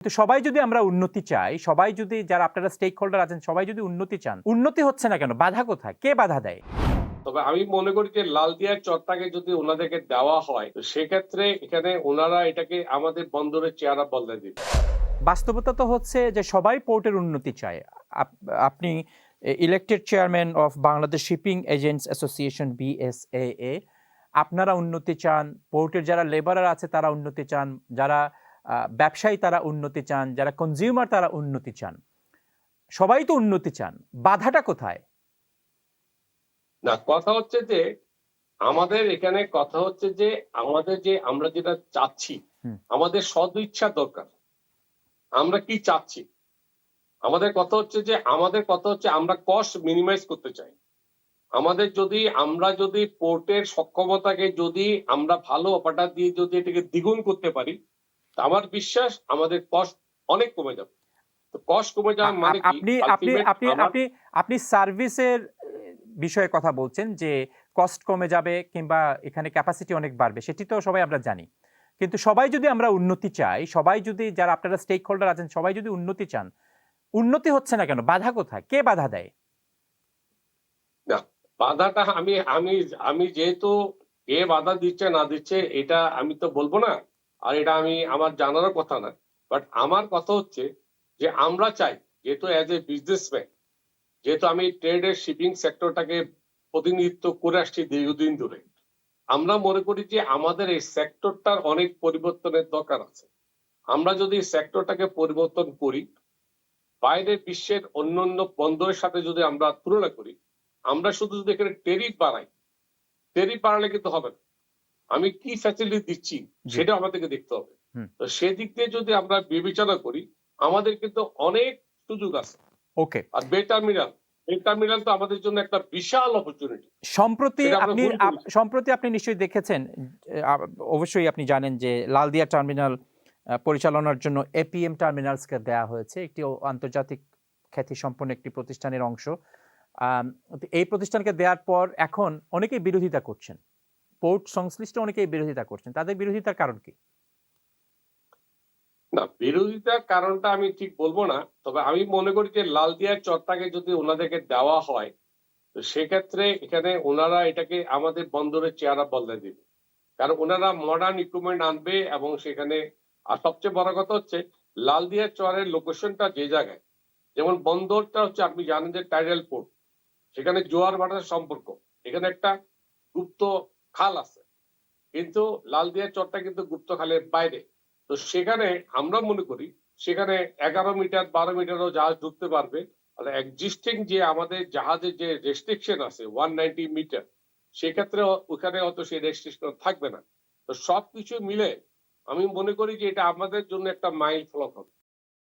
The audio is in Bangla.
কিন্তু সবাই যদি আমরা উন্নতি চাই, সবাই যদি যারা আপনারা স্টেক হোল্ডার আছেন সবাই যদি উন্নতি চান, উন্নতি হচ্ছে না কেন? বাধা কোথায়? কে বাধা দেয়? তবে আমি মনে করি যে লালদিয়ার চরটাকে যদি ওনাদেরকে দেওয়া হয় তো সেক্ষেত্রে এখানে ওনারা এটাকে আমাদের বন্দরের চেহারা বদলে দিবে। বাস্তবতা তো হচ্ছে যে সবাই পোর্টের উন্নতি চায়। আপনি elected chairman of Bangladesh shipping agents association BSAA, আপনারা উন্নতি চান, পোর্টের যারা লেবারার আছে তারা উন্নতি চান, যারা ব্যবসায়ী তারা উন্নতি চান, যারা কনজিউমার তারা উন্নতি চান। সবাই তো উন্নতি চান। বাধাটা কোথায়? না, কথা হচ্ছে যে আমাদের এখানে কথা হচ্ছে যে আমরা যেটা চাচ্ছি, হুম। আমাদের সদিচ্ছা দরকার। আমরা কি চাচ্ছি? আমাদের কথা হচ্ছে আমরা কস্ট মিনিমাইজ করতে চাই। আমরা যদি পোর্টের সক্ষমতাকে যদি আমরা ভালো অপারেটর দিয়ে যদি এটাকে দ্বিগুণ করতে পারি, আমার বিশ্বাস আমাদের কস্ট অনেক কমে যাবে। তো কস্ট কমে যাওয়ার মানে কি? আপনি আপনি আলটিমেট আপনি আমার আপনি আপনি সার্ভিসের বিষয়ে কথা বলছেন যে কস্ট কমে যাবে কিংবা এখানে ক্যাপাসিটি অনেক বাড়বে, সেটি তো সবাই আমরা জানি। কিন্তু সবাই যদি আমরা উন্নতি চাই, সবাই যদি যারা আপনারা স্টেক হোল্ডার আছেন সবাই যদি উন্নতি চান, উন্নতি হচ্ছে না কেন? বাধা কোথায়? কে বাধা দেয়? না, বাধাটা আমি আমি আমি যেহেতু কে বাধা দিচ্ছে না দিচ্ছে এটা আমি তো বলবো না। আর এটা আমার জানারও কথা না। বাট আমার কথা হচ্ছে যে আমরা চাই, যেহেতু অ্যাজ এ বিজনেসম্যান, যেহেতু আমি ট্রেডের শিপিং সেক্টরটাকে প্রতিনিধিত্ব করে আসছি দীর্ঘদিন ধরে, আমরা মনে করি যে আমাদের এই সেক্টরটার অনেক পরিবর্তনের দরকার আছে। আমরা যদি সেক্টরটাকে পরিবর্তন করি, বাইরের বিশ্বের অন্যান্য বন্দরের সাথে যদি আমরা তুলনা করি, আমরা শুধু যদি এখানে ট্যারিফ বাড়ালে কিন্তু হবে না। আমি কি ফ্যাসিলিটি দিচ্ছি জি। সেটা আমাদেরকে দেখতে হবে। হুম। তো সেদিক দিয়ে যদি আমরা বিবেচনা করি, আমাদের কিন্তু অনেক সুযোগ আছে। ওকে। আর বে টার্মিনাল তো আমাদের জন্য একটা বিশাল অপরচুনিটি। সম্প্রতি সেটা আমরা আপনি ভুল করেছি। সম্প্রতি আপনি নিশ্চয়ই দেখেছেন, আ অবশ্যই আপনি জানেন যে লালদিয়া টার্মিনাল পরিচালনার জন্য APM টার্মিনালসকে দেয়া হয়েছে। একটি আন্তর্জাতিক খ্যাতিসম্পন্ন একটি প্রতিষ্ঠানের অংশ। তো এই প্রতিষ্ঠানকে দেওয়ার পর এখন অনেকেই বিরোধিতা করছেন। পোর্ট সংশ্লিষ্ট অনেকেই বিরোধিতা করছেন। তাদের বিরোধিতার কারণ কি? না, বিরোধিতার কারণটা আমি ঠিক বলবো না। তবে আমি মনে করি যে লালদিয়ার চরটাকে যদি ওনাদেরকে দেওয়া হয় তো সেক্ষেত্রে এখানে ওনারা এটাকে আমাদের বন্দরের চেহারা বদলে দিবে। কারণ ওনারা মডার্ন ইকুইপমেন্ট আনবে এবং সেখানে আর সবচেয়ে বড় কথা হচ্ছে লালদিয়া চরের লোকেশনটা যে জায়গায়, যেমন বন্দরটা হচ্ছে আপনি জানেন যে টাইডাল পোর্ট, সেখানে জোয়ার ভাটার সম্পর্ক, এখানে একটা গুপ্ত খাল আছে, কিন্তু লালদিয়া চরটা কিন্তু গুপ্ত খালের বাইরে। তো সেখানে আমরা মনে করি সেখানে 11 মিটার 12 মিটারও জাহাজ ঢুকতে পারবে। আর এক্সিস্টিং যে আমাদের জাহাজের যে রেস্ট্রিকশন আছে 190 মিটার, সেক্ষেত্রে ওখানে অত সেই রেস্ট্রিকশন থাকবে না। তো সবকিছু মিলে আমি মনে করি যে এটা আমাদের জন্য একটা মাইল ফলক হবে।